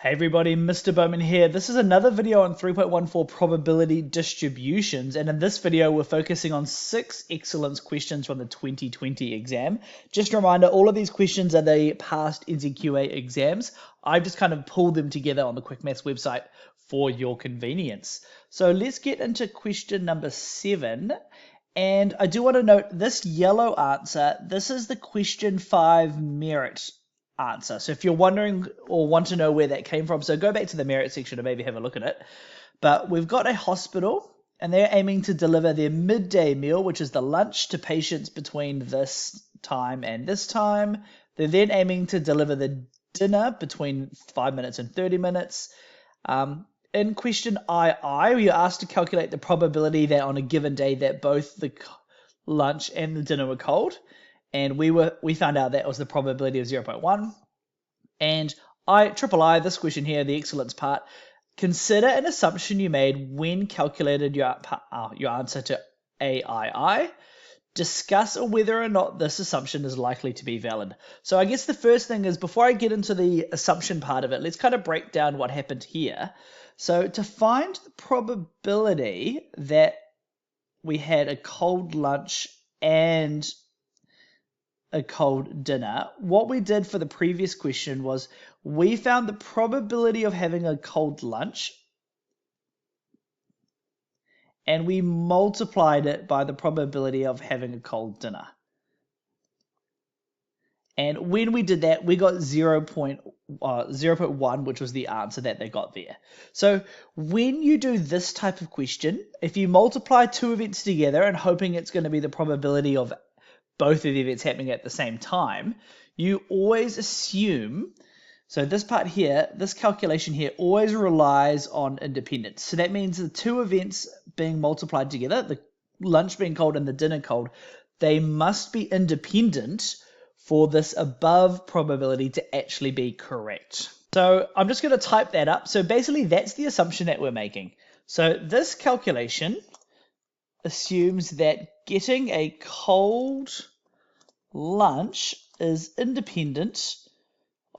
Hey everybody, Mr. Bowman here. This is another video on 3.14 probability distributions, and in this video we're focusing on 6 excellence questions from the 2020 exam. Just a reminder, all of these questions are the past NZQA exams. I've just kind of pulled them together on the Quick Maths website for your convenience. So let's get into question number 7. And I do want to note this yellow answer, this is the question 5 merit answer. So if you're wondering or want to know where that came from, so go back to the merit section and maybe have a look at it. But we've got a hospital and they're aiming to deliver their midday meal, which is the lunch, to patients between this time and this time. They're then aiming to deliver the dinner between 5 minutes and 30 minutes. In question II, you're asked to calculate the probability that on a given day that both the lunch and the dinner were cold. And we found out that was the probability of 0.1. And III, this question here, the excellence part, consider an assumption you made when calculated your answer to AII. Discuss whether or not this assumption is likely to be valid. So I guess the first thing is, before I get into the assumption part of it, let's kind of break down what happened here. So to find the probability that we had a cold lunch and a cold dinner, what we did for the previous question was we found the probability of having a cold lunch and we multiplied it by the probability of having a cold dinner. And when we did that, we got 0.1, which was the answer that they got there. So when you do this type of question, if you multiply two events together and hoping it's going to be the probability of both of the events happening at the same time, you always assume, so this part here, this calculation here always relies on independence. So that means the two events being multiplied together, the lunch being cold and the dinner cold, they must be independent for this above probability to actually be correct. So I'm just going to type that up. So basically that's the assumption that we're making. So this calculation assumes that getting a cold lunch is independent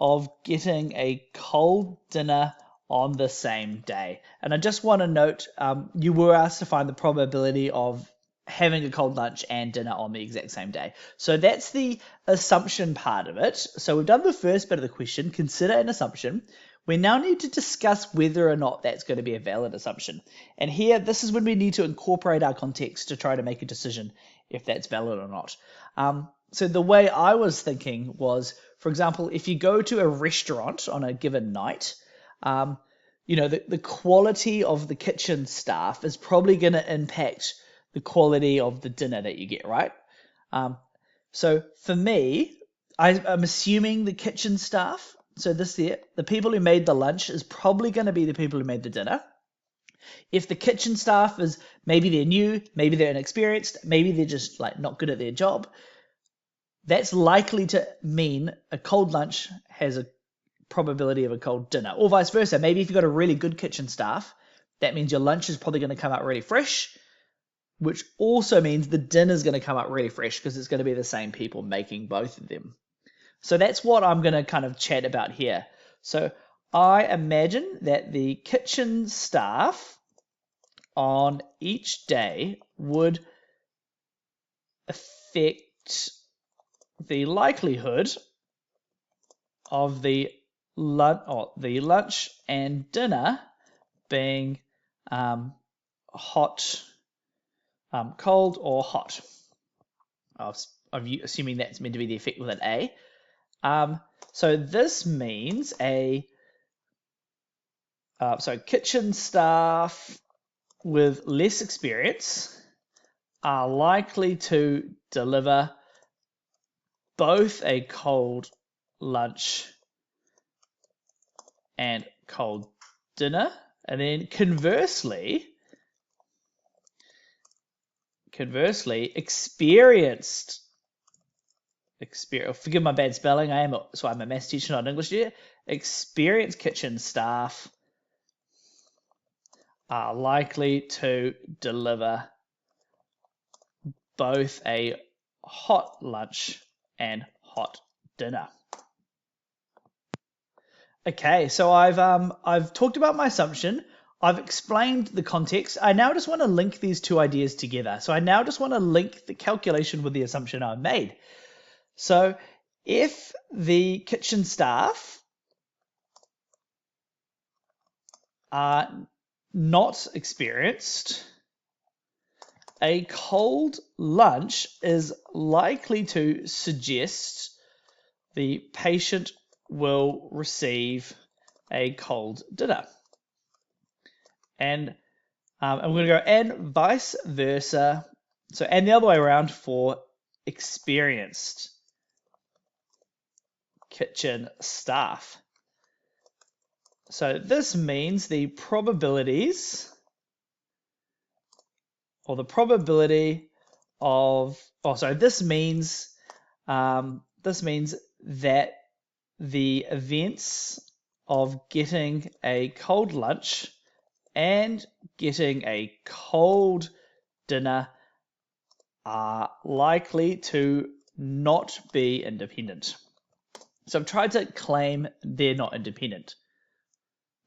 of getting a cold dinner on the same day. And I just want to note, you were asked to find the probability of having a cold lunch and dinner on the exact same day. So that's the assumption part of it. So we've done the first bit of the question, consider an assumption. We now need to discuss whether or not that's going to be a valid assumption. And here, this is when we need to incorporate our context to try to make a decision if that's valid or not. So the way I was thinking was, for example, if you go to a restaurant on a given night, the quality of the kitchen staff is probably going to impact the quality of the dinner that you get, right? So for me, I'm assuming the kitchen staff, so this here, the people who made the lunch is probably going to be the people who made the dinner. If the kitchen staff is, maybe they're new, maybe they're inexperienced, maybe they're just like not good at their job, that's likely to mean a cold lunch has a probability of a cold dinner, or vice versa. Maybe if you've got a really good kitchen staff, that means your lunch is probably going to come out really fresh, which also means the dinner is going to come out really fresh because it's going to be the same people making both of them. So that's what I'm going to kind of chat about here. So I imagine that the kitchen staff on each day would affect the likelihood of the lunch and dinner being hot, cold or hot. I'm assuming that's meant to be the effect with an A. So this means kitchen staff with less experience are likely to deliver both a cold lunch and cold dinner. And then conversely, forgive my bad spelling, I'm a maths teacher, not an English teacher. Experienced kitchen staff are likely to deliver both a hot lunch and hot dinner. Okay, so I've talked about my assumption. I've explained the context. I now just want to link these two ideas together. So I now just want to link the calculation with the assumption I've made. So if the kitchen staff are not experienced, a cold lunch is likely to suggest the patient will receive a cold dinner. And I'm going to go and vice versa. So, and the other way around for experienced kitchen staff. So this means the probabilities, or the probability of, this means that the events of getting a cold lunch and getting a cold dinner are likely to not be independent. So I've tried to claim they're not independent.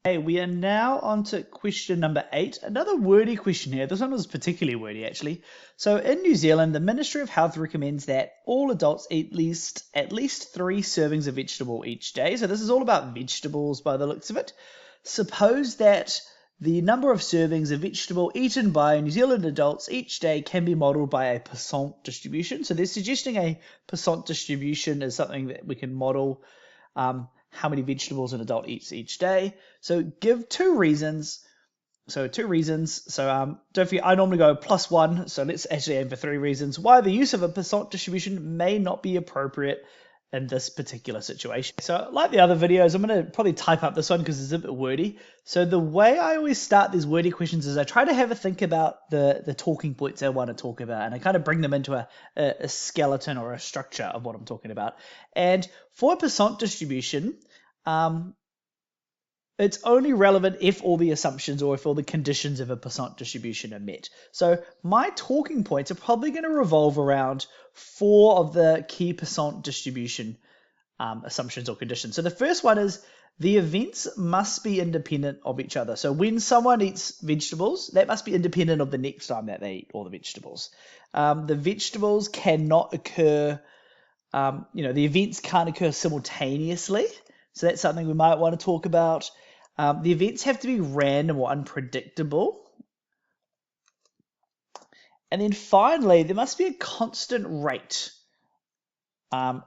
Okay, we are now on to question number 8. Another wordy question here. This one was particularly wordy, actually. So in New Zealand, the Ministry of Health recommends that all adults eat at least 3 servings of vegetable each day. So this is all about vegetables by the looks of it. Suppose that the number of servings of vegetable eaten by New Zealand adults each day can be modelled by a percent distribution. So they're suggesting a percent distribution is something that we can model how many vegetables an adult eats each day. So give 2 reasons. So 2 reasons. So don't forget, I normally go +1. So let's actually aim for 3 reasons why the use of a percent distribution may not be appropriate in this particular situation. So like the other videos, I'm going to probably type up this one because it's a bit wordy. So the way I always start these wordy questions is I try to have a think about the talking points I want to talk about, and I kind of bring them into a skeleton or a structure of what I'm talking about. And for a percent distribution, it's only relevant if all the assumptions or if all the conditions of a percent distribution are met. So my talking points are probably going to revolve around 4 of the key percent distribution assumptions or conditions. So the first one is the events must be independent of each other. So when someone eats vegetables, that must be independent of the next time that they eat all the vegetables. The vegetables cannot occur, the events can't occur simultaneously. So that's something we might want to talk about. The events have to be random or unpredictable. And then finally, there must be a constant rate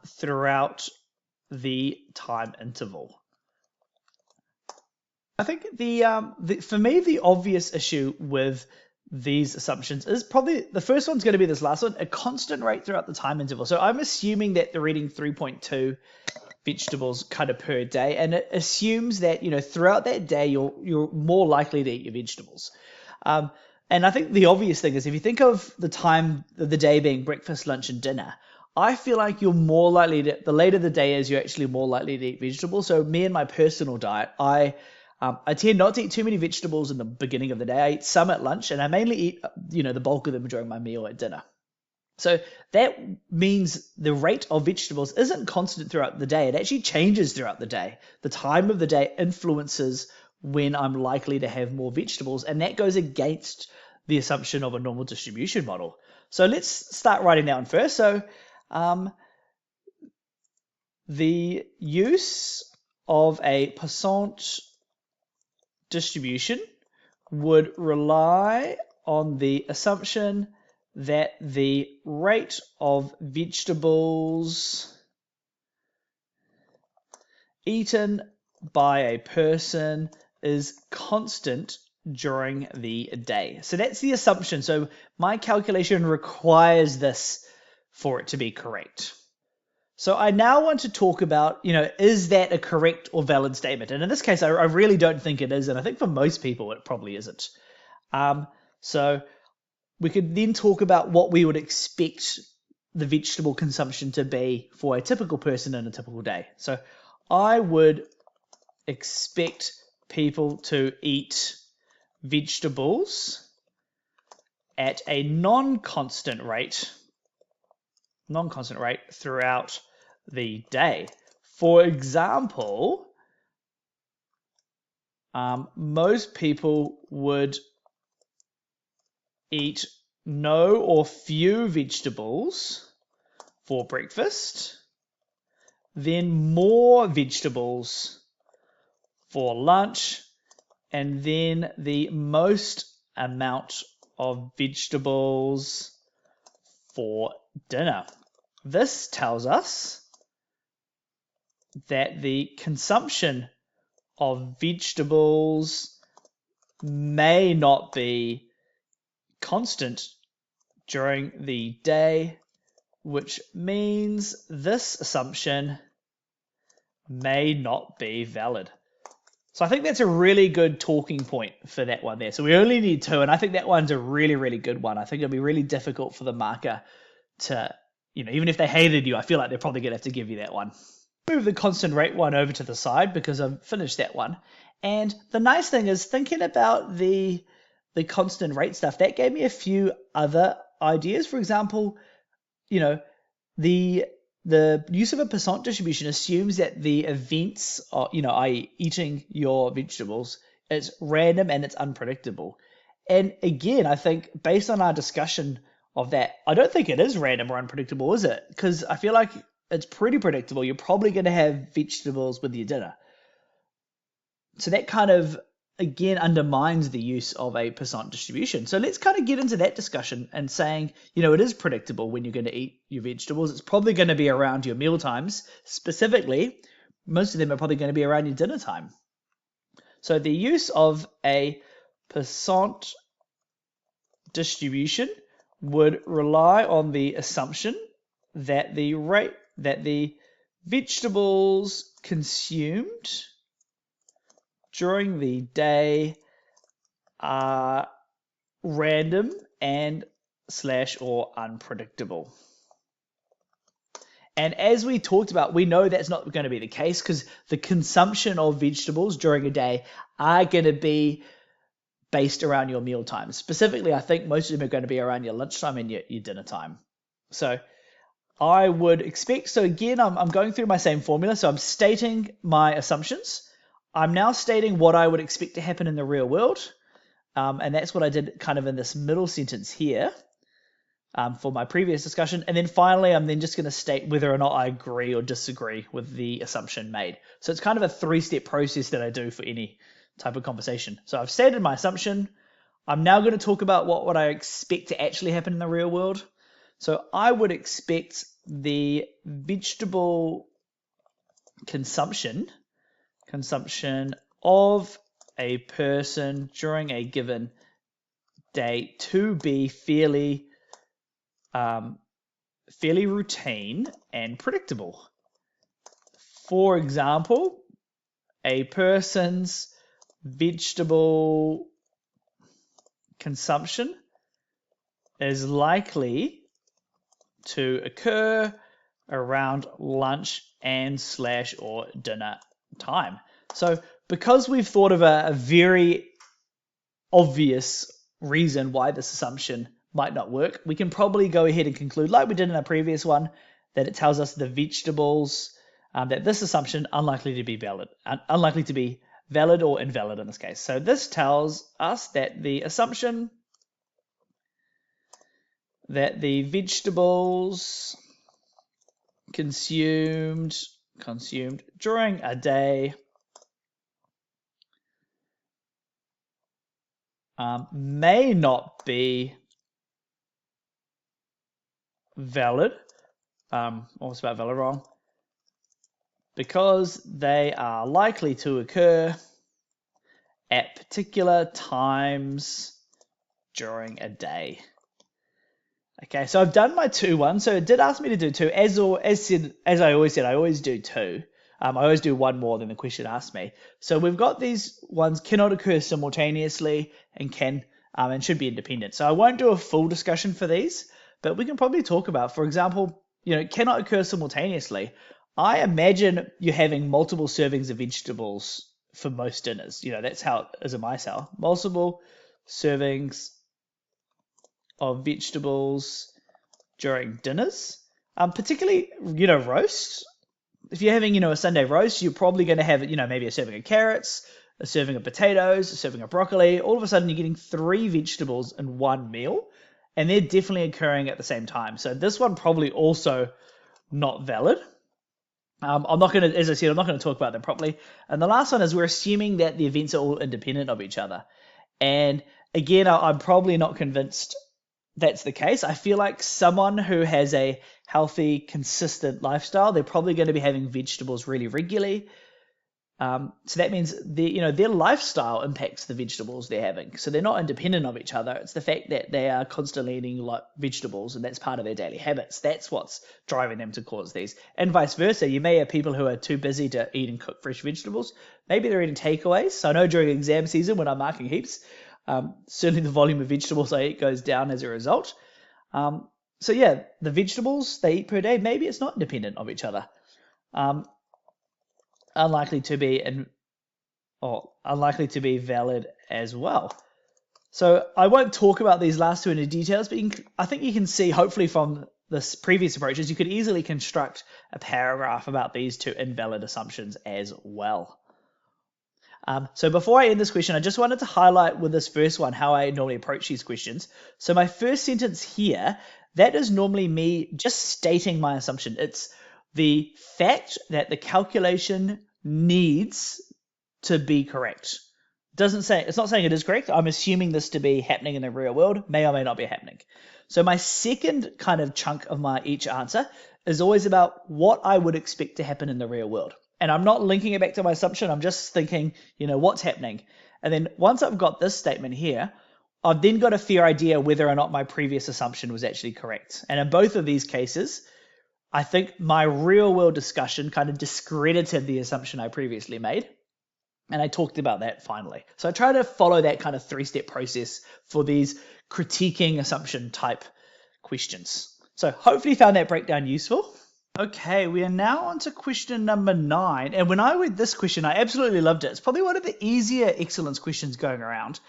throughout the time interval. I think for me, the obvious issue with these assumptions is probably the first one's going to be this last one, a constant rate throughout the time interval. So I'm assuming that they're eating 3.2 vegetables kind of per day, and it assumes that throughout that day you're more likely to eat your vegetables. And I think the obvious thing is if you think of the time of the day being breakfast, lunch, and dinner, I feel like you're more likely to, the later the day is, you're actually more likely to eat vegetables. So me and my personal diet, I tend not to eat too many vegetables in the beginning of the day. I eat some at lunch, and I mainly eat the bulk of them during my meal at dinner. So that means the rate of vegetables isn't constant throughout the day. It actually changes throughout the day. The time of the day influences when I'm likely to have more vegetables, and that goes against the assumption of a normal distribution model. So let's start writing that one first. So the use of a percent distribution would rely on the assumption that the rate of vegetables eaten by a person is constant during the day. So that's the assumption. So my calculation requires this for it to be correct. So I now want to talk about, is that a correct or valid statement? And in this case, I really don't think it is. And I think for most people, it probably isn't. So we could then talk about what we would expect the vegetable consumption to be for a typical person in a typical day. So I would expect people to eat vegetables at a non-constant rate throughout the day. For example, most people would eat no or few vegetables for breakfast, then more vegetables for lunch, and then the most amount of vegetables for dinner. This tells us that the consumption of vegetables may not be constant during the day, which means this assumption may not be valid. So I think that's a really good talking point for that one there. So we only need two, and I think that one's a really, really good one. I think it'll be really difficult for the marker to, even if they hated you, I feel like they're probably going to have to give you that one. Move the constant rate one over to the side because I've finished that one. And the nice thing is thinking about the constant rate stuff, that gave me a few other ideas. For example, the use of a percent distribution assumes that the events, i.e. eating your vegetables, is random and it's unpredictable. And again, I think based on our discussion of that, I don't think it is random or unpredictable, is it? Because I feel like it's pretty predictable. You're probably going to have vegetables with your dinner. So that kind of, again, undermines the use of a percent distribution. So let's kind of get into that discussion and saying, it is predictable when you're going to eat your vegetables. It's probably going to be around your meal times. Specifically, most of them are probably going to be around your dinner time. So the use of a percent distribution would rely on the assumption that the vegetables consumed during the day are random and / or unpredictable. And as we talked about, we know that's not going to be the case because the consumption of vegetables during a day are going to be based around your meal time. Specifically, I think most of them are going to be around your lunchtime and your dinner time. So I would expect, so again, I'm going through my same formula. So I'm stating my assumptions. I'm now stating what I would expect to happen in the real world. And that's what I did kind of in this middle sentence here for my previous discussion. And then finally, I'm then just going to state whether or not I agree or disagree with the assumption made. So it's kind of a 3-step process that I do for any type of conversation. So I've stated my assumption. I'm now going to talk about what I expect to actually happen in the real world. So I would expect the vegetable consumption of a person during a given day to be fairly routine and predictable. For example, a person's vegetable consumption is likely to occur around lunch and / or dinner time. So because we've thought of a very obvious reason why this assumption might not work, we can probably go ahead and conclude, like we did in our previous one, that it tells us the vegetables, that this assumption unlikely to be valid or invalid in this case. So this tells us that the assumption that the vegetables consumed during a day may not be valid. What's about valid wrong? Because they are likely to occur at particular times during a day. Okay, so I've done my 2-1. So it did ask me to do 2. As I always said, I always do 2. I always do one more than the question asked me. So we've got these ones cannot occur simultaneously and can and should be independent. So I won't do a full discussion for these, but we can probably talk about, for example, cannot occur simultaneously. I imagine you're having multiple servings of vegetables for most dinners. That's how it is in my cell. Multiple servings of vegetables during dinners, particularly, roast. If you're having, a Sunday roast, you're probably going to have, maybe a serving of carrots, a serving of potatoes, a serving of broccoli, all of a sudden you're getting 3 vegetables in one meal, and they're definitely occurring at the same time. So this one probably also not valid. I'm not going to, as I said, I'm not going to talk about them properly. And the last one is we're assuming that the events are all independent of each other. And again, I'm probably not convinced that's the case. I feel like someone who has a healthy, consistent lifestyle, they're probably going to be having vegetables really regularly. So that means their lifestyle impacts the vegetables they're having. So they're not independent of each other. It's the fact that they are constantly eating vegetables, and that's part of their daily habits. That's what's driving them to cause these. And vice versa. You may have people who are too busy to eat and cook fresh vegetables. Maybe they're eating takeaways. So I know during exam season when I'm marking heaps, certainly the volume of vegetables I eat goes down as a result. So yeah, the vegetables they eat per day, maybe it's not independent of each other. Unlikely to be valid as well. So I won't talk about these last two in details, but I think you can see, hopefully from this previous approaches, you could easily construct a paragraph about these two invalid assumptions as well. So before I end this question, I just wanted to highlight with this first one how I normally approach these questions. So my first sentence here, that is normally me just stating my assumption. It's the fact that the calculation needs to be correct. It's not saying it is correct. I'm assuming this to be happening in the real world, may or may not be happening. So my second kind of chunk of each answer is always about what I would expect to happen in the real world. And I'm not linking it back to my assumption. I'm just thinking, what's happening. And then once I've got this statement here, I've then got a fair idea whether or not my previous assumption was actually correct. And in both of these cases, I think my real world discussion kind of discredited the assumption I previously made. And I talked about that finally. So I try to follow that kind of 3-step process for these critiquing assumption type questions. So hopefully you found that breakdown useful. Okay, we are now on to question number 9. And when I read this question, I absolutely loved it. It's probably one of the easier excellence questions going around.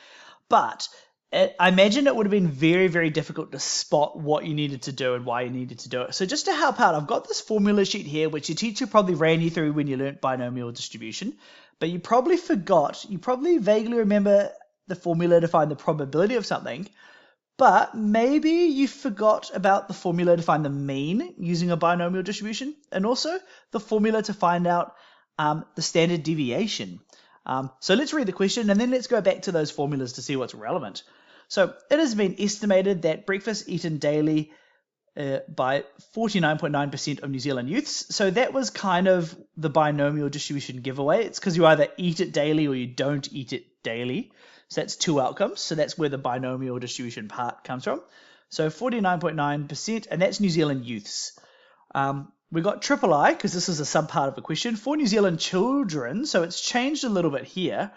But I imagine it would have been very, very difficult to spot what you needed to do and why you needed to do it. So just to help out, I've got this formula sheet here, which your teacher probably ran you through when you learnt binomial distribution. But you probably vaguely remember the formula to find the probability of something. But maybe you forgot about the formula to find the mean using a binomial distribution, and also the formula to find out the standard deviation. So let's read the question and then let's go back to those formulas to see what's relevant. So it has been estimated that breakfast eaten daily by 49.9% of New Zealand youths. So that was kind of the binomial distribution giveaway. It's because you either eat it daily or you don't eat it daily. So that's 2 outcomes. So that's where the binomial distribution part comes from. So 49.9%, and that's New Zealand youths. We got triple I, because this is a subpart of the question, for New Zealand children. So it's changed a little bit here.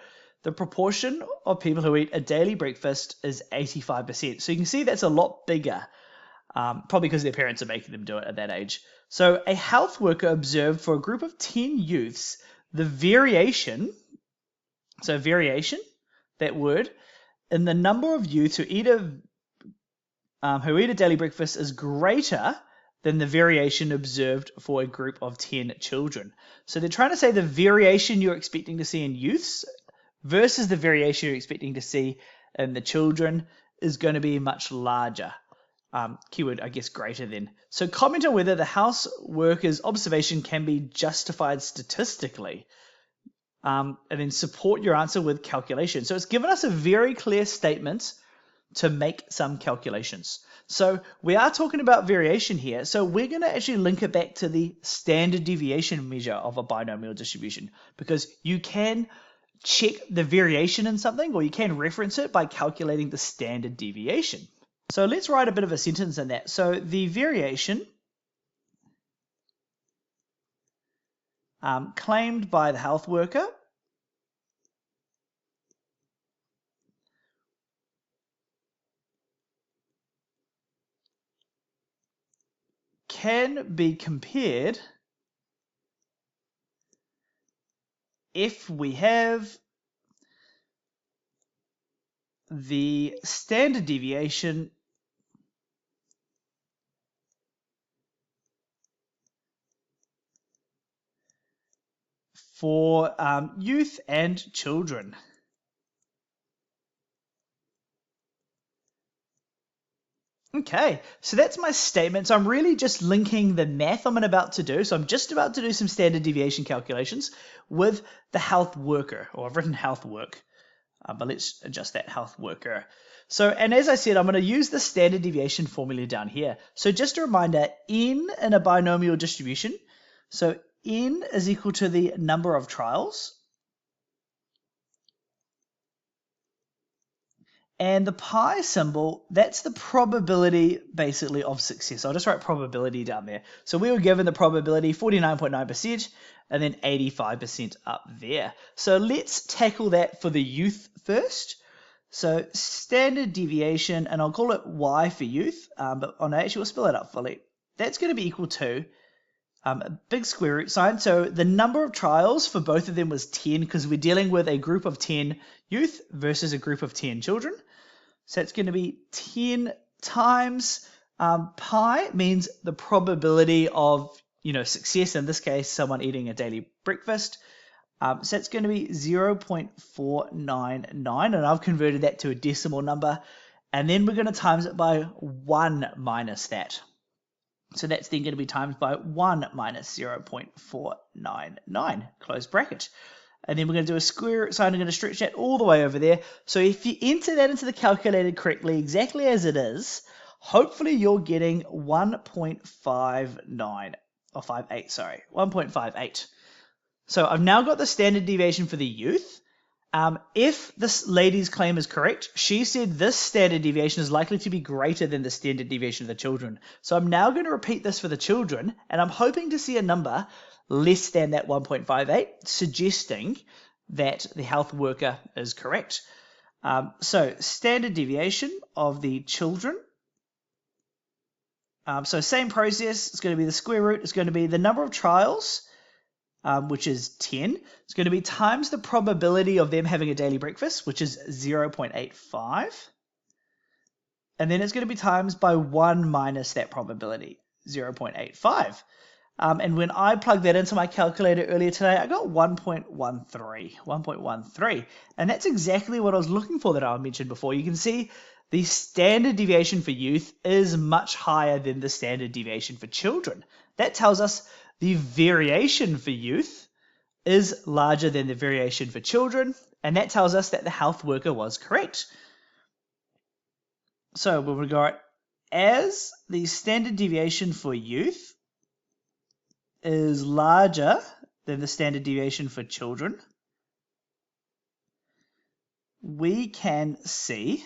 The proportion of people who eat a daily breakfast is 85%. So you can see that's a lot bigger, probably because their parents are making them do it at that age. So a health worker observed for a group of 10 youths, the variation, that word, in the number of youths who eat a daily breakfast is greater than the variation observed for a group of 10 children. So they're trying to say the variation you're expecting to see in youths versus the variation you're expecting to see in the children is going to be much larger. Keyword, I guess, greater than. So comment on whether the house worker's observation can be justified statistically. And then support your answer with calculation. So it's given us a very clear statement to make some calculations. So we are talking about variation here. So we're going to actually link it back to the standard deviation measure of a binomial distribution, because you can check the variation in something, or you can reference it by calculating the standard deviation. So let's write a bit of a sentence in that. So the variation claimed by the health worker can be compared if we have the standard deviation for youth and children. Okay, so that's my statement. So I'm really just linking the math I'm about to do. So I'm just about to do some standard deviation calculations with the health worker, or I've written health work, but let's adjust that health worker. So, and as I said, I'm going to use the standard deviation formula down here. So just a reminder, n in a binomial distribution, so n is equal to the number of trials. And the pi symbol, that's the probability basically of success. I'll just write probability down there. So we were given the probability 49.9% and then 85% up there. So let's tackle that for the youth first. So standard deviation, and I'll call it y for youth, but on actually we'll spell it out fully. That's going to be equal to a big square root sign. So the number of trials for both of them was 10 because we're dealing with a group of 10 youth versus a group of 10 children. So it's going to be 10 times pi means the probability of success, in this case someone eating a daily breakfast. So it's going to be 0.499, and I've converted that to a decimal number, and then we're going to times it by 1 minus that. So that's then going to be times by 1 minus 0.499, close bracket. And then we're going to do a square root sign. I'm going to stretch that all the way over there. So if you enter that into the calculator correctly, exactly as it is, hopefully you're getting 1.59, or 58, sorry, 1.58. So I've now got the standard deviation for the youth. If this lady's claim is correct, she said this standard deviation is likely to be greater than the standard deviation of the children. So I'm now going to repeat this for the children, and I'm hoping to see a number less than that 1.58, suggesting that the health worker is correct. So standard deviation of the children. So same process. It's going to be the square root. It's going to be the number of trials, which is 10. It's going to be times the probability of them having a daily breakfast, which is 0.85. And then it's going to be times by 1 minus that probability, 0.85. And when I plugged that into my calculator earlier today, I got 1.13. And that's exactly what I was looking for that I mentioned before. You can see the standard deviation for youth is much higher than the standard deviation for children. That tells us the variation for youth is larger than the variation for children, and that tells us that the health worker was correct. So we'll regard as the standard deviation for youth is larger than the standard deviation for children, we can see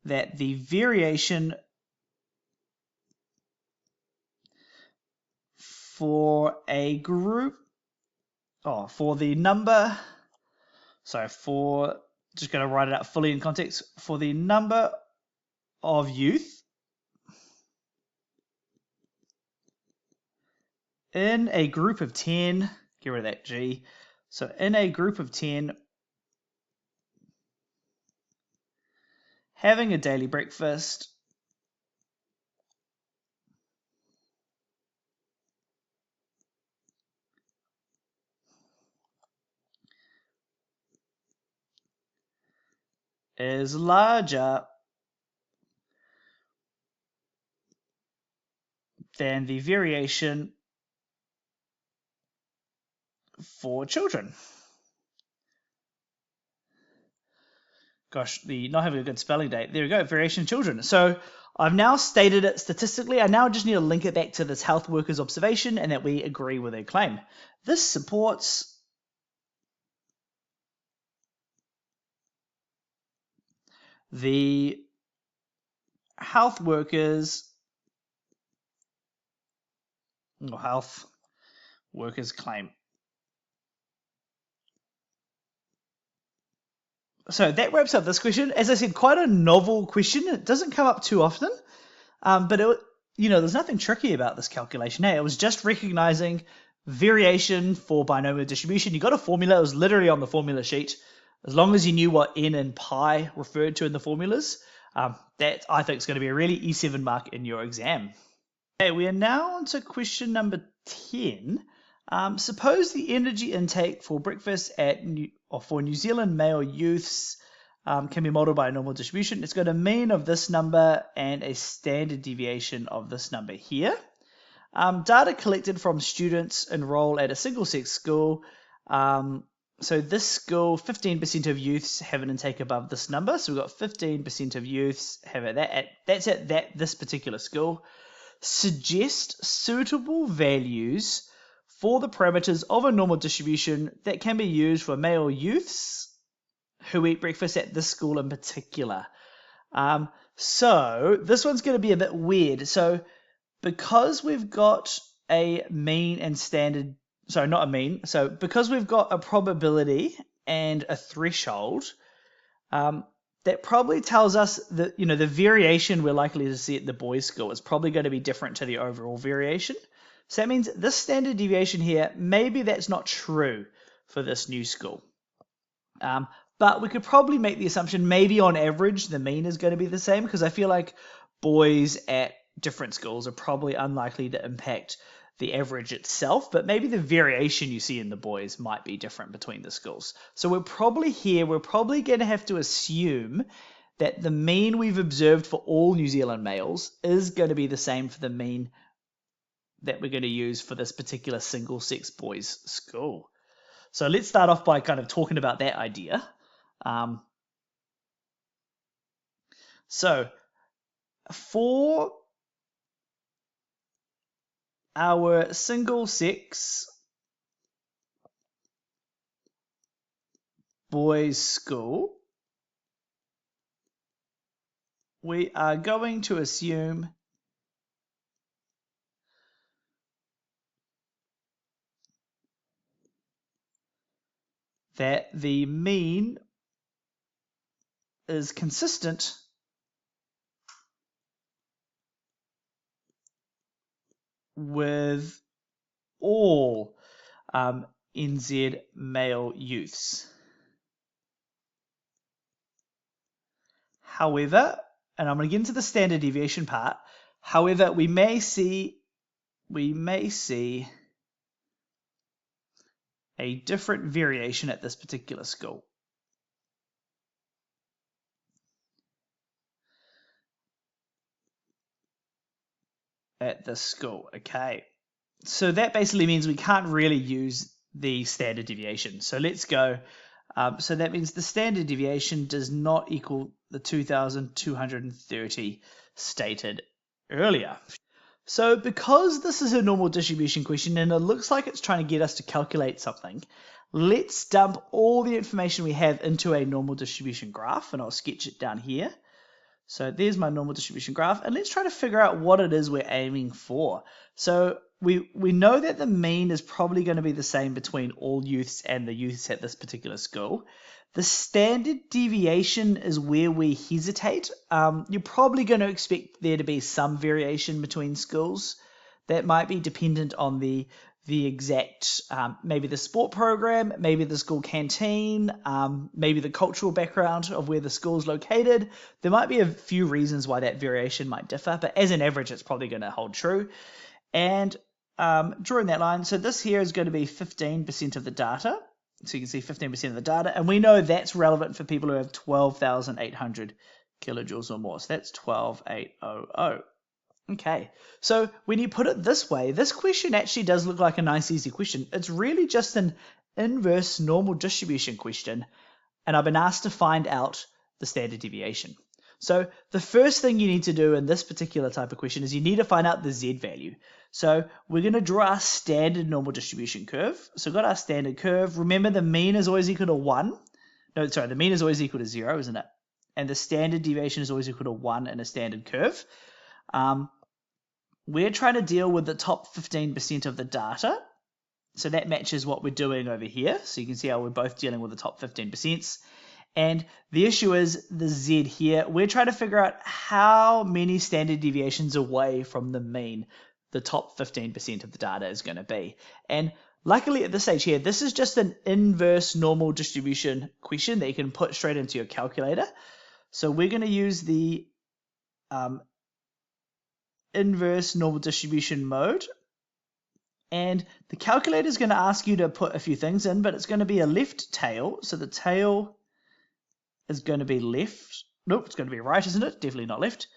that the variation for a group, for the number, just going to write it out fully in context, for the number of youth in a group of 10, get rid of that G, so in a group of 10 having a daily breakfast is larger than the variation for children. Gosh, the not having a good spelling day. There we go, variation of children. So I've now stated it statistically. I now just need to link it back to this health worker's observation and that we agree with their claim. This supports the health worker's claim. So that wraps up this question. As I said, quite a novel question. It doesn't come up too often, but there's nothing tricky about this calculation. Hey, it was just recognizing variation for binomial distribution. You got a formula. It was literally on the formula sheet. As long as you knew what n and pi referred to in the formulas, that I think is going to be a really E7 mark in your exam. Okay, we are now on to question number 10. Suppose the energy intake for breakfast for New Zealand male youths can be modeled by a normal distribution. It's got a mean of this number and a standard deviation of this number here. Data collected from students enroll at a single-sex school. So this school, 15% of youths have an intake above this number. So we've got 15% of youths have it. That's at this particular school. Suggest suitable values for the parameters of a normal distribution that can be used for male youths who eat breakfast at this school in particular. So this one's going to be a bit weird. So because we've got a mean and standard, sorry, not a mean. So because we've got a probability and a threshold, that probably tells us that, the variation we're likely to see at the boys' school is probably going to be different to the overall variation. So that means this standard deviation here, maybe that's not true for this new school. But we could probably make the assumption maybe on average the mean is going to be the same, because I feel like boys at different schools are probably unlikely to impact the average itself, but maybe the variation you see in the boys might be different between the schools. So we're probably going to have to assume that the mean we've observed for all New Zealand males is going to be the same for the mean that we're going to use for this particular single-sex boys' school. So let's start off by kind of talking about that idea. So for our single-sex boys' school, we are going to assume that the mean is consistent with all NZ male youths. However, and I'm going to get into the standard deviation part, however, we may see a different variation at this particular school. At this school, okay. So that basically means we can't really use the standard deviation. So let's go. So that means the standard deviation does not equal the 2,230 stated earlier. So because this is a normal distribution question and it looks like it's trying to get us to calculate something, let's dump all the information we have into a normal distribution graph, and I'll sketch it down here. So there's my normal distribution graph, and let's try to figure out what it is we're aiming for. So we know that the mean is probably going to be the same between all youths and the youths at this particular school. The standard deviation is where we hesitate. You're probably going to expect there to be some variation between schools that might be dependent on the exact, maybe the sport program, maybe the school canteen, maybe the cultural background of where the school is located. There might be a few reasons why that variation might differ, but as an average, it's probably going to hold true. And drawing that line, so this here is going to be 15% of the data. So you can see 15% of the data, and we know that's relevant for people who have 12,800 kilojoules or more. So that's 12,800. Okay, so when you put it this way, this question actually does look like a nice easy question. It's really just an inverse normal distribution question, and I've been asked to find out the standard deviation. So the first thing you need to do in this particular type of question is you need to find out the z value. So we're going to draw our standard normal distribution curve. So we've got our standard curve. Remember, the mean is always equal to 1. No, sorry, the mean is always equal to 0, isn't it? And the standard deviation is always equal to 1 in a standard curve. We're trying to deal with the top 15% of the data. So that matches what we're doing over here. So you can see how we're both dealing with the top 15%. And the issue is the z here. We're trying to figure out how many standard deviations away from the mean the top 15% of the data is going to be. And luckily at this stage here, this is just an inverse normal distribution question that you can put straight into your calculator. So we're going to use the inverse normal distribution mode, And the calculator is going to ask you to put a few things in, but it's going to be a left tail. So the tail is going to be left. Nope, it's going to be right, isn't it? Definitely not left.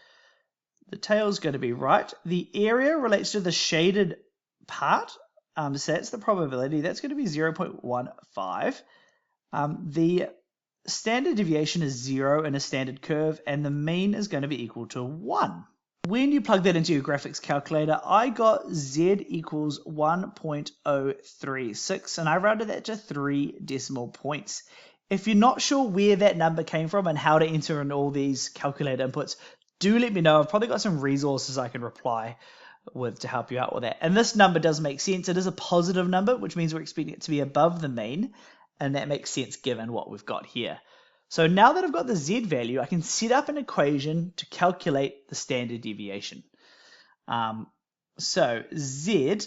The tail is going to be right. The area relates to the shaded part. So that's the probability. That's going to be 0.15. The standard deviation is 0 in a standard curve, and the mean is going to be equal to 1. When you plug that into your graphics calculator, I got z equals 1.036, and I rounded that to 3 decimal points. If you're not sure where that number came from and how to enter in all these calculator inputs, do let me know. I've probably got some resources I can reply with to help you out with that. And this number does make sense. It is a positive number, which means we're expecting it to be above the mean, and that makes sense given what we've got here. So now that I've got the z value, I can set up an equation to calculate the standard deviation. So z,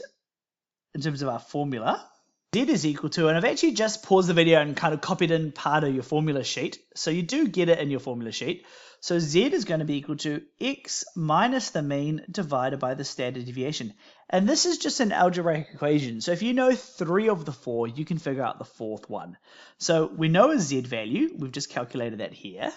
in terms of our formula, z is equal to, and I've actually just paused the video and kind of copied in part of your formula sheet. So you do get it in your formula sheet. So z is going to be equal to x minus the mean divided by the standard deviation. And this is just an algebraic equation. So if you know 3 of the 4, you can figure out the 4th one. So we know a z value. We've just calculated that here.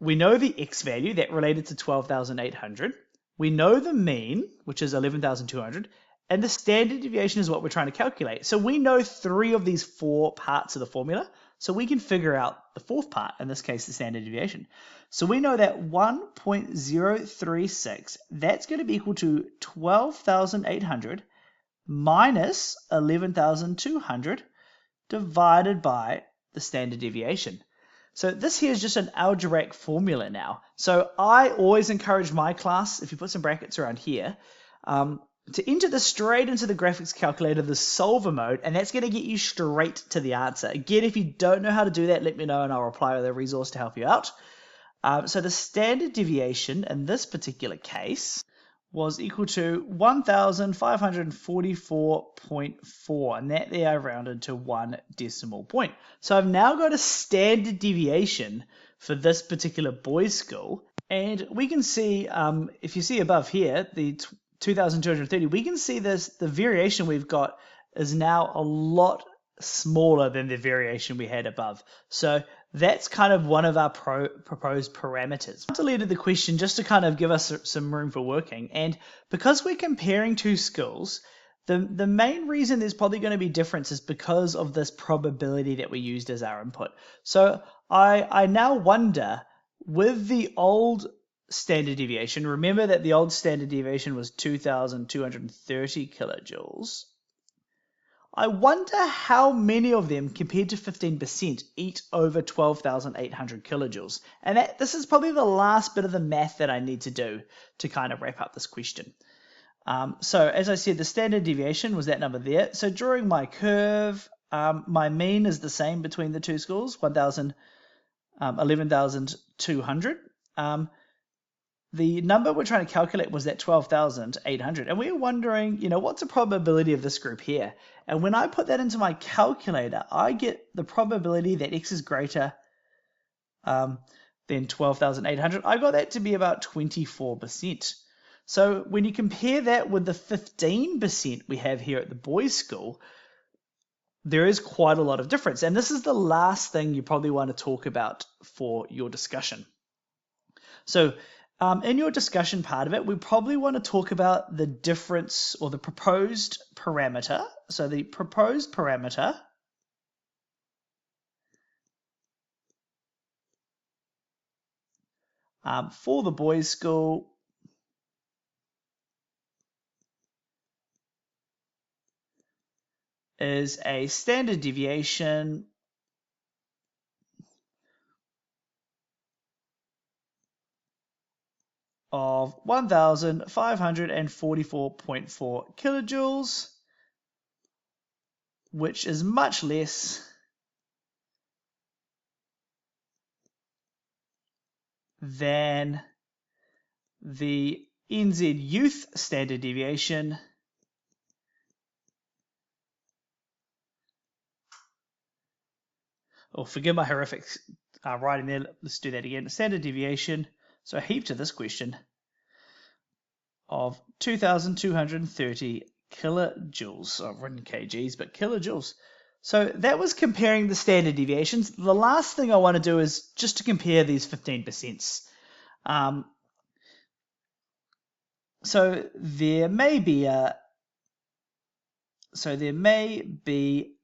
We know the x value, that related to 12,800. We know the mean, which is 11,200. And the standard deviation is what we're trying to calculate. So we know 3 of these 4 parts of the formula. So we can figure out the 4th part, in this case, the standard deviation. So we know that 1.036, that's going to be equal to 12,800 minus 11,200 divided by the standard deviation. So this here is just an algebraic formula now. So I always encourage my class, if you put some brackets around here, to enter this straight into the graphics calculator, the solver mode, and that's going to get you straight to the answer. Again, if you don't know how to do that, let me know and I'll reply with a resource to help you out. So the standard deviation in this particular case was equal to 1,544.4, and that there I rounded to 1 decimal point. So I've now got a standard deviation for this particular boys' school, and we can see, if you see above here, the 2,230, we can see the variation we've got is now a lot smaller than the variation we had above. So that's kind of one of our proposed parameters. I deleted the question just to kind of give us some room for working. And because we're comparing two schools, the main reason there's probably going to be difference is because of this probability that we used as our input. So I now wonder, with the old standard deviation, remember that the old standard deviation was 2,230 kilojoules. I wonder how many of them, compared to 15%, eat over 12,800 kilojoules. And this is probably the last bit of the math that I need to do to kind of wrap up this question. So as I said, the standard deviation was that number there. So drawing my curve, my mean is the same between the two schools, 11,200. The number we're trying to calculate was that 12,800. And we were wondering, what's the probability of this group here? And when I put that into my calculator, I get the probability that x is greater than 12,800. I got that to be about 24%. So when you compare that with the 15% we have here at the boys' school, there is quite a lot of difference. And this is the last thing you probably want to talk about for your discussion. So in your discussion part of it, we probably want to talk about the difference or the proposed parameter. So the proposed parameter for the boys' school is a standard deviation of 1,544.4 kilojoules, which is much less than the NZ Youth standard deviation forgive my horrific writing there, let's do that again. Standard deviation, so a heap to this question, of 2,230 kilojoules. I've written kgs, but kilojoules. So that was comparing the standard deviations. The last thing I want to do is just to compare these 15%. So there may be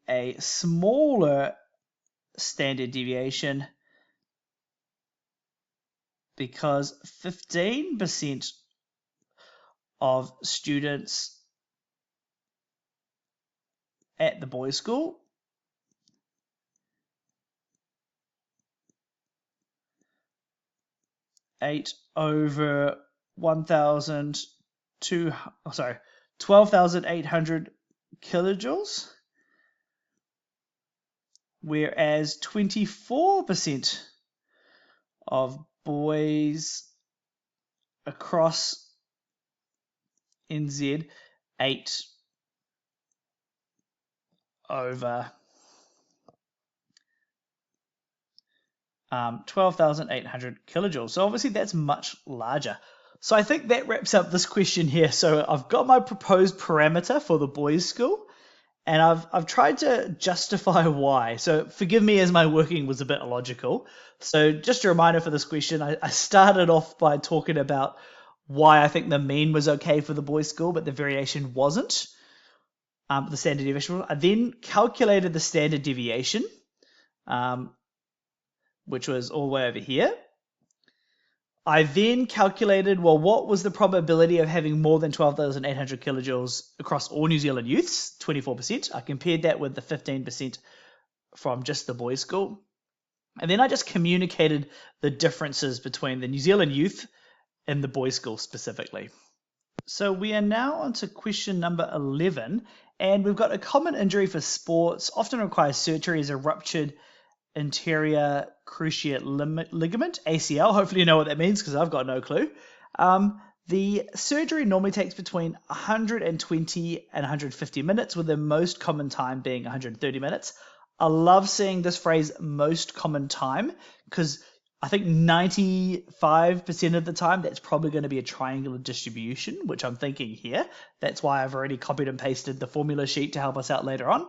a smaller standard deviation because 15% of students at the boys' school ate over 12,800 kilojoules, whereas 24% of boys across NZ ate over 12,800 kilojoules. So obviously that's much larger. So I think that wraps up this question here. So I've got my proposed parameter for the boys' school, and I've tried to justify why. So forgive me as my working was a bit illogical. So just a reminder for this question, I started off by talking about why I think the mean was okay for the boys' school, but the variation wasn't. The standard deviation. I then calculated the standard deviation, which was all the way over here. I then calculated, well, what was the probability of having more than 12,800 kilojoules across all New Zealand youths? 24%. I compared that with the 15% from just the boys' school. And then I just communicated the differences between the New Zealand youth and the boys' school specifically. So we are now on to question number 11, and we've got a common injury for sports, often requires surgery, as a ruptured anterior cruciate ligament, ACL. Hopefully you know what that means because I've got no clue. The surgery normally takes between 120 and 150 minutes, with the most common time being 130 minutes. I love seeing this phrase, most common time, because I think 95% of the time that's probably going to be a triangular distribution, which I'm thinking here. That's why I've already copied and pasted the formula sheet to help us out later on.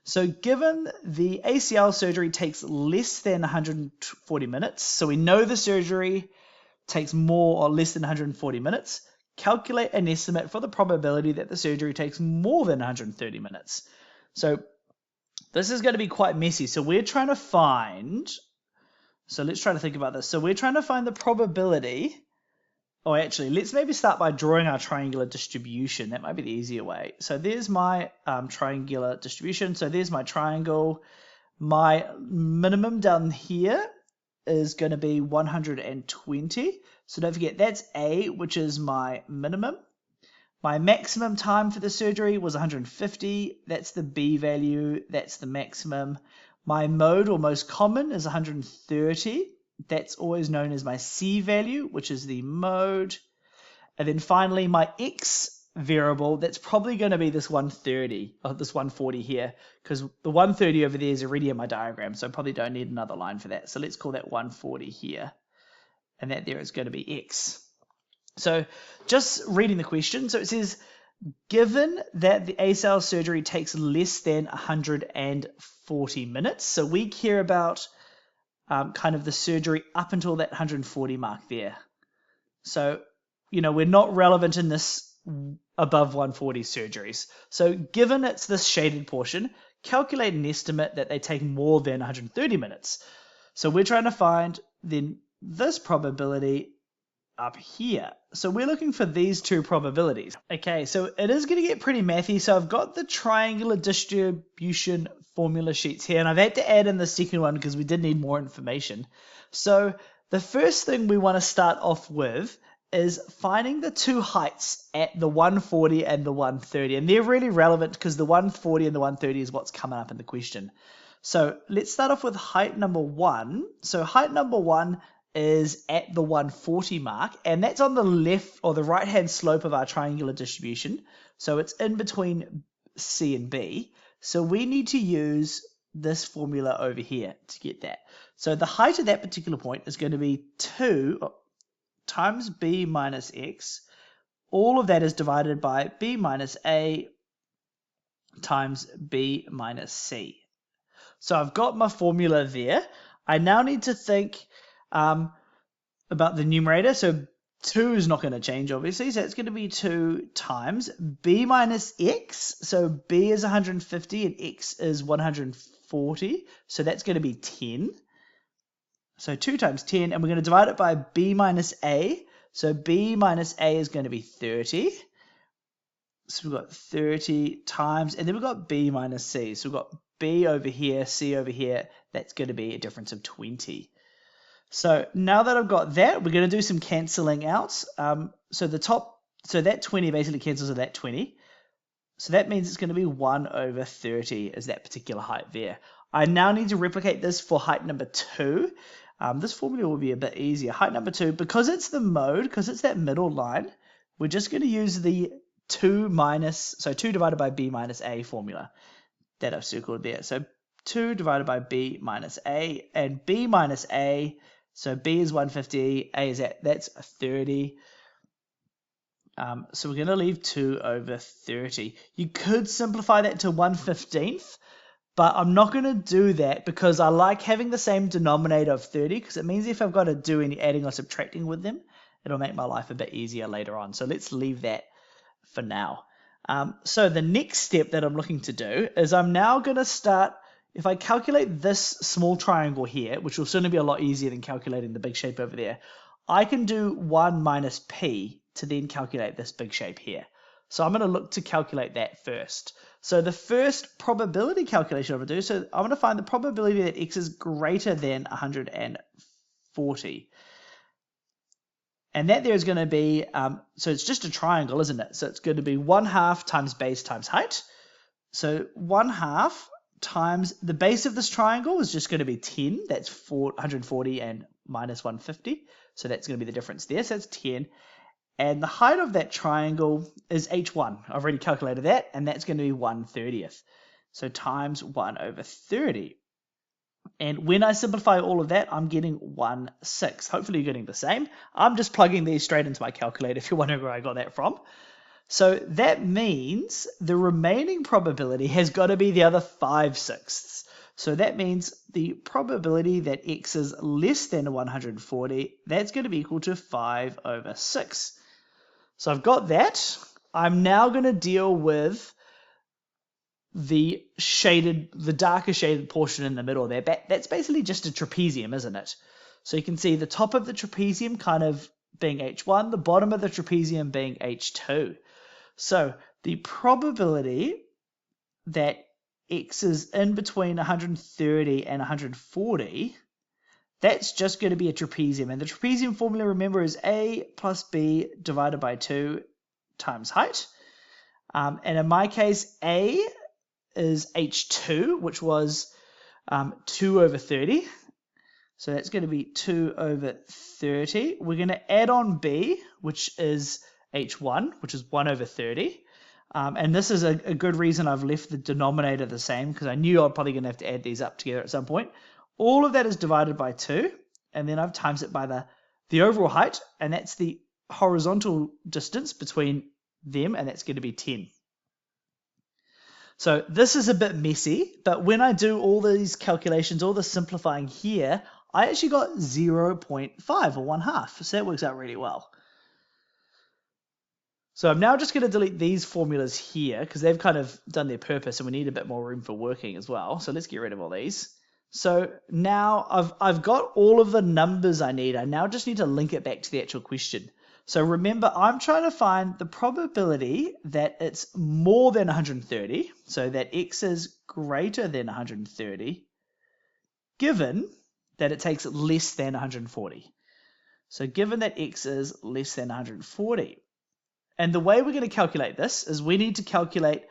So given the ACL surgery takes less than 140 minutes, so we know the surgery takes more or less than 140 minutes, calculate an estimate for the probability that the surgery takes more than 130 minutes. So this is going to be quite messy. So let's try to think about this. So we're trying to find the probability. Oh, actually, let's maybe start by drawing our triangular distribution. That might be the easier way. So there's my triangular distribution. So there's my triangle. My minimum down here is going to be 120. So don't forget, that's A, which is my minimum. My maximum time for the surgery was 150. That's the B value. That's the maximum. My mode, or most common, is 130. That's always known as my C value, which is the mode. And then finally, my X variable, that's probably going to be this 130, or this 140 here, because the 130 over there is already in my diagram, so I probably don't need another line for that. So let's call that 140 here. And that there is going to be X. So just reading the question, so it says, given that the ACL surgery takes less than 140 minutes, so we care about kind of the surgery up until that 140 mark there. So, we're not relevant in this above 140 surgeries. So given it's this shaded portion, calculate an estimate that they take more than 130 minutes. So we're trying to find then this probability up here. So we're looking for these two probabilities. Okay, so it is going to get pretty mathy. So I've got the triangular distribution formula sheets here, and I've had to add in the second one because we did need more information. So the first thing we want to start off with is finding the two heights at the 140 and the 130. And they're really relevant because the 140 and the 130 is what's coming up in the question. So let's start off with height number 1. So height number 1 is at the 140 mark, and that's on the left or the right hand slope of our triangular distribution. So it's in between C and B. So we need to use this formula over here to get that. So the height at that particular point is going to be 2 times B minus X, all of that is divided by b minus a times b minus c. So I've got my formula there. I now need to think about the numerator. So 2 is not going to change, obviously. So it's going to be 2 times b minus x. So b is 150 and x is 140. So that's going to be 10. So 2 times 10, and we're going to divide it by b minus a. So b minus a is going to be 30. So we've got 30 times, and then we've got b minus c. So we've got b over here, c over here. That's going to be a difference of 20. So now that I've got that, we're going to do some cancelling out. So that 20 basically cancels with that 20. So that means it's going to be 1 over 30 is that particular height there. I now need to replicate this for height number 2. This formula will be a bit easier. Height number 2, because it's the mode, because it's that middle line, we're just going to use the 2 divided by b minus a formula that I've circled there. So 2 divided by b minus a, and b minus a, so b is 150, a is that's 30. So we're going to leave 2 over 30. You could simplify that to 1/15th, but I'm not going to do that because I like having the same denominator of 30, because it means if I've got to do any adding or subtracting with them, it'll make my life a bit easier later on. So let's leave that for now. So the next step that I'm looking to do is I'm now going to start, if I calculate this small triangle here, which will certainly be a lot easier than calculating the big shape over there, I can do 1 minus p to then calculate this big shape here. So I'm going to look to calculate that first. So the first probability calculation I'm going to do, so I'm going to find the probability that x is greater than 140. And that there is going to be, so it's just a triangle, isn't it? So it's going to be 1/2 times base times height. So 1/2 times the base of this triangle is just going to be 10. That's 140 and minus 150. So that's going to be the difference there. So that's 10. And the height of that triangle is h1. I've already calculated that, and that's going to be 1/30th. So times 1 over 30. And when I simplify all of that, I'm getting 1/6. Hopefully you're getting the same. I'm just plugging these straight into my calculator if you're wondering where I got that from. So that means the remaining probability has got to be the other 5/6. So that means the probability that x is less than 140, that's going to be equal to 5 over 6. So I've got that. I'm now going to deal with the darker shaded portion in the middle there. That's basically just a trapezium, isn't it? So you can see the top of the trapezium kind of being h1, the bottom of the trapezium being h2. So the probability that x is in between 130 and 140, that's just going to be a trapezium. And the trapezium formula, remember, is a plus b divided by 2 times height. And in my case, a is h2, which was 2 over 30. So that's going to be 2 over 30. We're going to add on b, which is h1, which is 1 over 30. And this is a good reason I've left the denominator the same, because I knew I'm probably going to have to add these up together at some point. All of that is divided by 2, and then I've times it by the overall height, and that's the horizontal distance between them, and that's going to be 10. So this is a bit messy, but when I do all these calculations, all the simplifying here, I actually got 0.5 or 1/2. So that works out really well. So I'm now just going to delete these formulas here because they've kind of done their purpose and we need a bit more room for working as well. So let's get rid of all these. So now I've got all of the numbers I need. I now just need to link it back to the actual question. So remember, I'm trying to find the probability that it's more than 130, so that x is greater than 130, given that it takes less than 140. So given that x is less than 140. And the way we're going to calculate this is we need to calculate,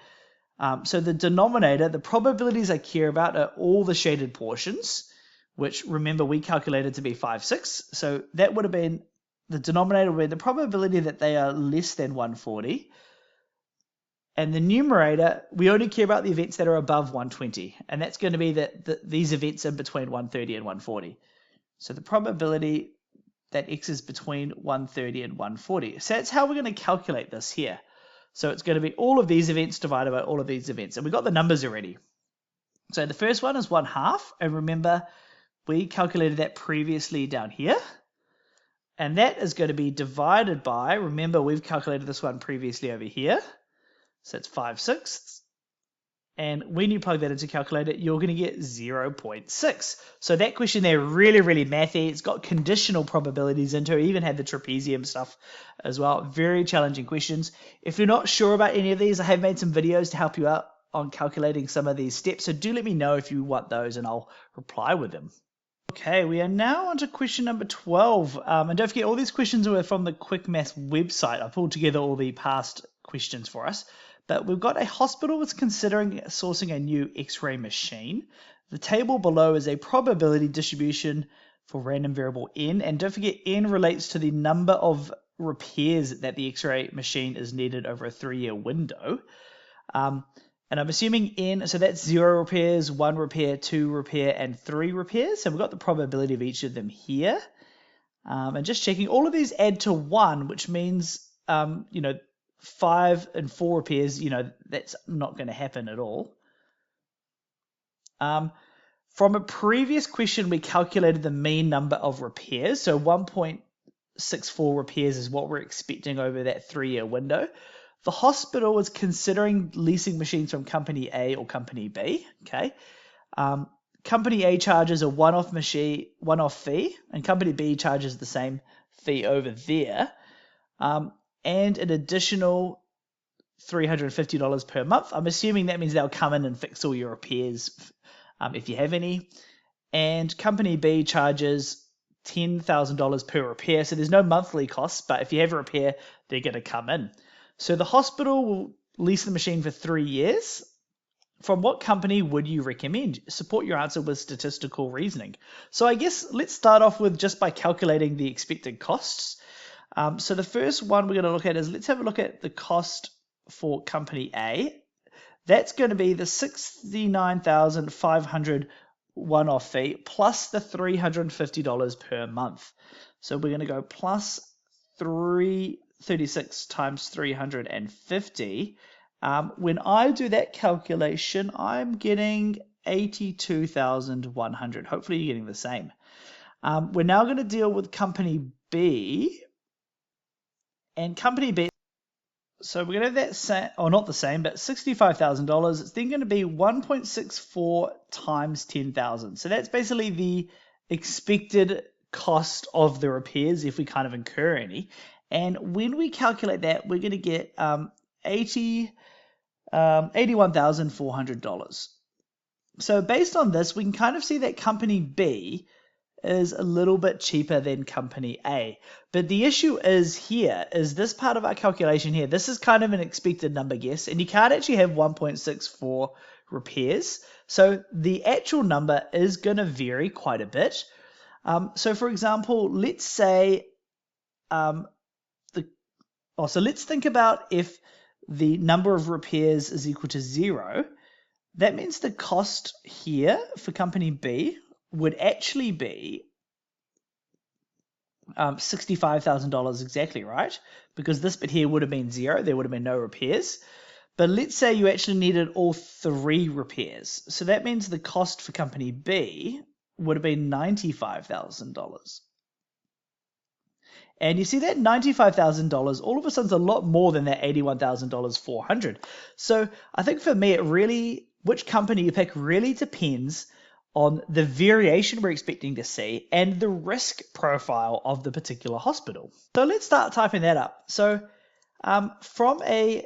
so the denominator, the probabilities I care about are all the shaded portions, which remember we calculated to be 5/6. So that would have been, the denominator would be the probability that they are less than 140. And the numerator, we only care about the events that are above 120. And that's going to be these events in between 130 and 140. So the probability that X is between 130 and 140. So that's how we're going to calculate this here. So it's going to be all of these events divided by all of these events. And we've got the numbers already. So the first one is 1/2. And remember, we calculated that previously down here. And that is going to be divided by, remember, we've calculated this one previously over here. So it's 5/6. And when you plug that into calculator, you're going to get 0.6. So that question there, really, really mathy. It's got conditional probabilities into it. Even had the trapezium stuff as well. Very challenging questions. If you're not sure about any of these, I have made some videos to help you out on calculating some of these steps. So do let me know if you want those and I'll reply with them. Okay, we are now on to question number 12. And don't forget, all these questions were from the Quick Maths website. I pulled together all the past questions for us. But we've got a hospital that's considering sourcing a new X-ray machine. The table below is a probability distribution for random variable n. And don't forget, n relates to the number of repairs that the X-ray machine is needed over a 3-year window. And I'm assuming n, so that's 0 repairs, 1 repair, 2 repair, and 3 repairs. So we've got the probability of each of them here. And just checking, all of these add to 1, which means, 5 and 4 repairs, that's not going to happen at all. From a previous question, we calculated the mean number of repairs. So 1.64 repairs is what we're expecting over that 3-year window. The hospital is considering leasing machines from Company A or Company B. Okay. Company A charges a one-off fee, and Company B charges the same fee over there. And an additional $350 per month. I'm assuming that means they'll come in and fix all your repairs if you have any. And Company B charges $10,000 per repair, so there's no monthly costs, but if you have a repair, they're going to come in. So the hospital will lease the machine for 3 years. From what company would you recommend? Support your answer with statistical reasoning. So I guess let's start off with just by calculating the expected costs. So the first one we're going to look at is, let's have a look at the cost for Company A. That's going to be the $69,500 one-off fee plus the $350 per month. So we're going to go plus 336 times 350. When I do that calculation, I'm getting 82,100. Hopefully you're getting the same. We're now going to deal with Company B. And Company B, so we're going to have that same, or not the same, but $65,000. It's then going to be 1.64 times 10,000. So that's basically the expected cost of the repairs if we kind of incur any. And when we calculate that, we're going to get $81,400. So based on this, we can kind of see that Company B is a little bit cheaper than Company A. But the issue is here, is this part of our calculation here. This is kind of an expected number guess, and you can't actually have 1.64 repairs. So the actual number is going to vary quite a bit. So for example, let's say, so let's think about if the number of repairs is equal to 0. That means the cost here for Company B would actually be $65,000 exactly, right? Because this bit here would have been 0. There would have been no repairs. But let's say you actually needed all 3 repairs. So that means the cost for Company B would have been $95,000. And you see that $95,000 all of a sudden is a lot more than that $81,400. So I think for me, which company you pick really depends on the variation we're expecting to see and the risk profile of the particular hospital. So let's start typing that up. So from an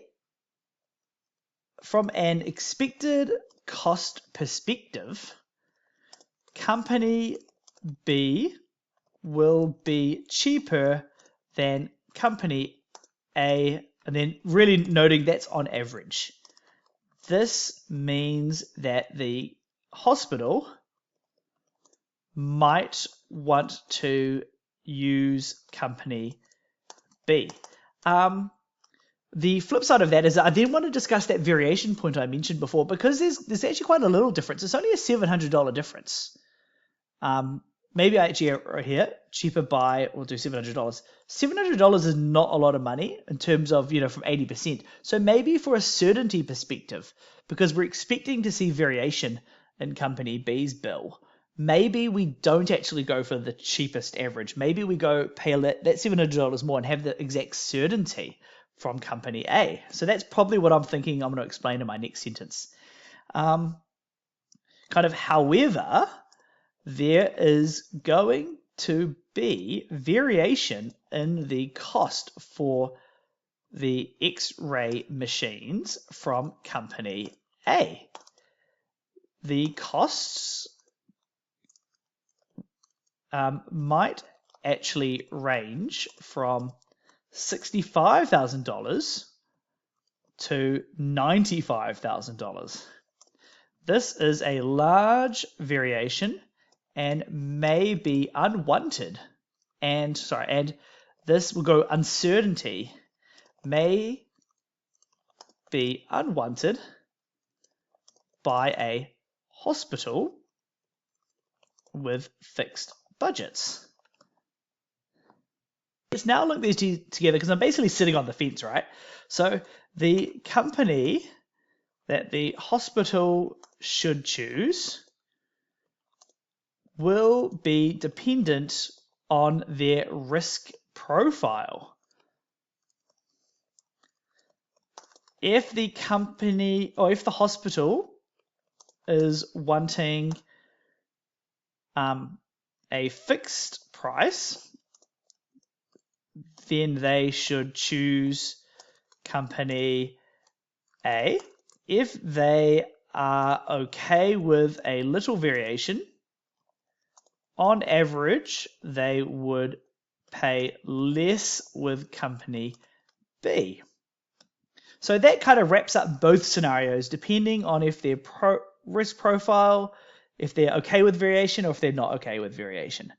expected cost perspective, Company B will be cheaper than Company A, and then really noting that's on average. This means that the hospital might want to use Company B. The flip side of that is I then want to discuss that variation point I mentioned before, because there's actually quite a little difference. It's only a $700 difference maybe I actually right here, cheaper buy, we'll do $700. $700 is not a lot of money in terms of, from 80%. So maybe for a certainty perspective, because we're expecting to see variation in company B's bill, maybe we don't actually go for the cheapest average. Maybe we go pay that $700 more and have the exact certainty from company A. So that's probably what I'm thinking I'm going to explain in my next sentence. However, there is going to be variation in the cost for the X-ray machines from company A. The costs might actually range from $65,000 to $95,000. This is a large variation and may be unwanted. And this will go uncertainty may be unwanted by a hospital with fixed budgets. Let's now link these two together because I'm basically sitting on the fence, right? So the company that the hospital should choose will be dependent on their risk profile. If the company or if the hospital is wanting a fixed price, then they should choose company A. If they are okay with a little variation, on average, they would pay less with company B. So that kind of wraps up both scenarios, depending on if their risk profile, if they're okay with variation or if they're not okay with variation.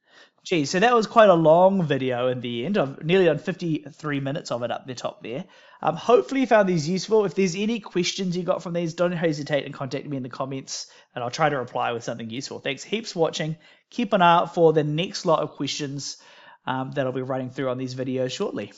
Geez, so that was quite a long video in the end. I've nearly done 53 minutes of it up the top there. Hopefully you found these useful. If there's any questions you got from these, don't hesitate and contact me in the comments and I'll try to reply with something useful. Thanks heaps for watching. Keep an eye out for the next lot of questions that I'll be running through on these videos shortly.